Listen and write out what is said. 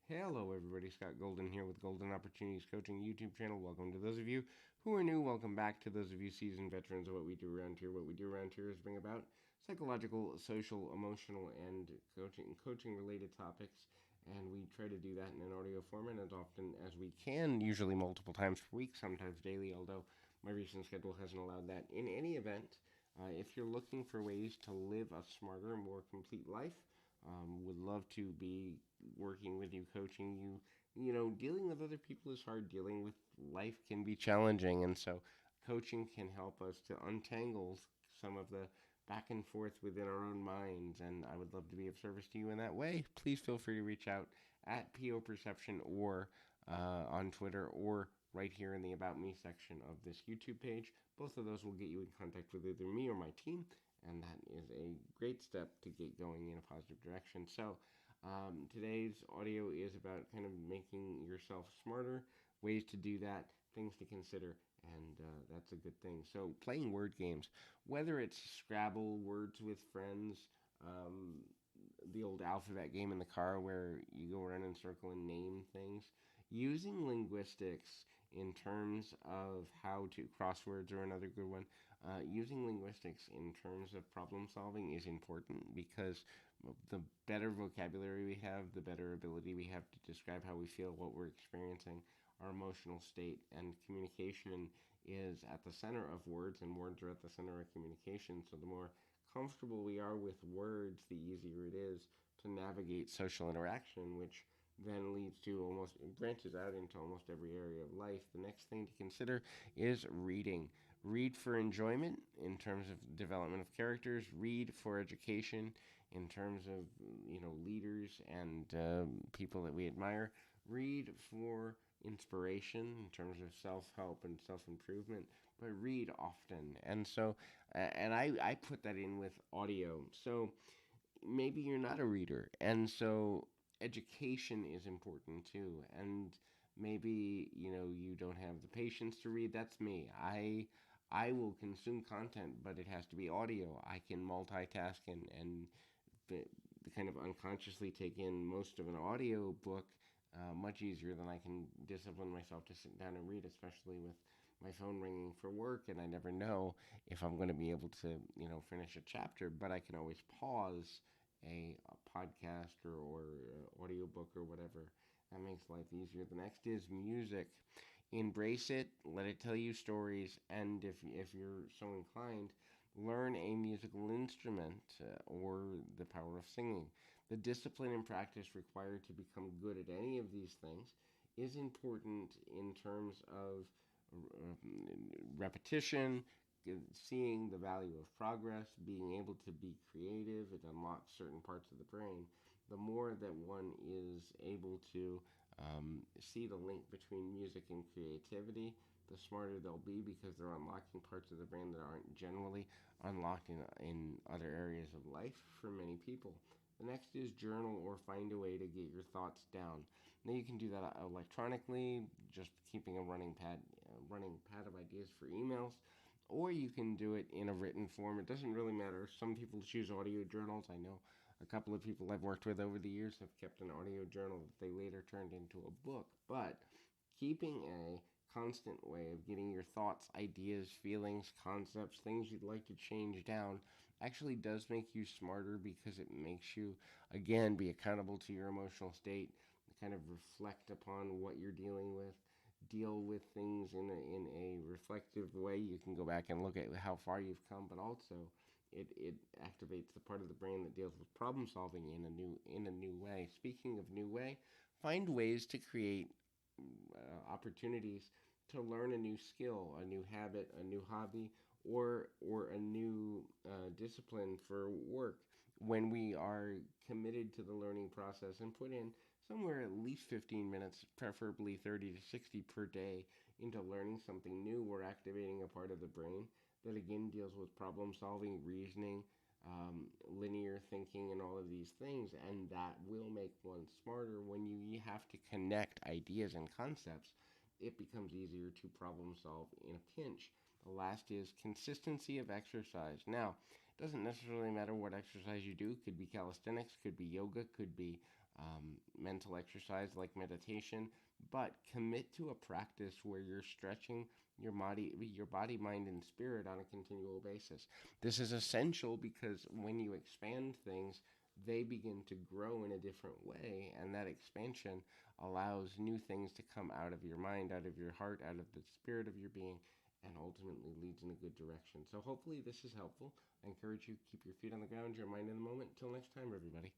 Hello, everybody. Scott Golden here with Golden Opportunities Coaching YouTube channel. Welcome to those of you who are new. Welcome back to those of you seasoned veterans of what we do around here. What we do around here is bring about psychological, social, emotional, and coaching related topics. And we try to do that in an audio format as often as we can, usually multiple times per week, sometimes daily, although my recent schedule hasn't allowed that. In any event, if you're looking for ways to live a smarter, more complete life, would love to be working with you, coaching you. You know, dealing with other people is hard. Dealing with life can be challenging. And so, coaching can help us to untangle some of the back and forth within our own minds. And I would love to be of service to you in that way. Please feel free to reach out at PO Perception or on Twitter or right here in the About Me section of this YouTube page. Both of those will get you in contact with either me or my team, and that is a great step to get going in a positive direction. So, today's audio is about kind of making yourself smarter, ways to do that, things to consider, and that's a good thing. So, playing word games, whether it's Scrabble, words with friends, um, the old alphabet game in the car where you go around in a circle and name things, using linguistics in terms of how to, crosswords are another good one. Using linguistics in terms of problem solving is important because the better vocabulary we have, the better ability we have to describe how we feel, what we're experiencing, our emotional state, and communication is at the center of words, and words are at the center of communication. So the more comfortable we are with words, the easier it is to navigate social interaction, which then leads to almost branches out into almost every area of life. The next thing to consider is reading. Read for enjoyment in terms of development of characters. Read for education in terms of leaders and people that we admire. Read for inspiration in terms of self-help and self-improvement, but read often. And so, and I put that in with audio. So maybe you're not a reader, and so education is important too. And maybe you don't have the patience to read. That's me. I will consume content, but it has to be audio. I can multitask and the, kind of unconsciously take in most of an audio book much easier than I can discipline myself to sit down and read, especially with my phone ringing for work, and I never know if I'm going to be able to, finish a chapter. But I can always pause a podcast or audiobook or whatever. That makes life easier. The next is music. Embrace it, let it tell you stories, and if you're so inclined, learn a musical instrument or the power of singing. The discipline and practice required to become good at any of these things is important in terms of repetition, seeing the value of progress, being able to be creative. It unlocks certain parts of the brain. The more that one is able to see the link between music and creativity, the smarter they'll be because they're unlocking parts of the brain that aren't generally unlocked in other areas of life for many people. The next is journal or find a way to get your thoughts down. Now you can do that electronically, just keeping a running pad of ideas for emails, or you can do it in a written form. It doesn't really matter. Some people choose audio journals. I know a couple of people I've worked with over the years have kept an audio journal that they later turned into a book. But keeping a constant way of getting your thoughts, ideas, feelings, concepts, things you'd like to change down actually does make you smarter because it makes you, again, be accountable to your emotional state, kind of reflect upon what you're dealing with, deal with things in a reflective way. You can go back and look at how far you've come, but also it activates the part of the brain that deals with problem solving in a new way. Speaking of new way, find ways to create opportunities to learn a new skill, a new habit, a new hobby, or a new discipline for work. When we are committed to the learning process and put in somewhere at least 15 minutes, preferably 30 to 60 per day, into learning something new, we're activating a part of the brain that again deals with problem solving, reasoning, linear thinking, and all of these things. And that will make one smarter. When you have to connect ideas and concepts, it becomes easier to problem solve in a pinch. The last is consistency of exercise. Now, it doesn't necessarily matter what exercise you do. Could be calisthenics, could be yoga, could be mental exercise like meditation, but commit to a practice where you're stretching your body, mind, and spirit on a continual basis. This is essential because when you expand things, they begin to grow in a different way, and that expansion allows new things to come out of your mind, out of your heart, out of the spirit of your being, and ultimately leads in a good direction. So hopefully this is helpful. I encourage you to keep your feet on the ground, your mind in the moment. Until next time, everybody.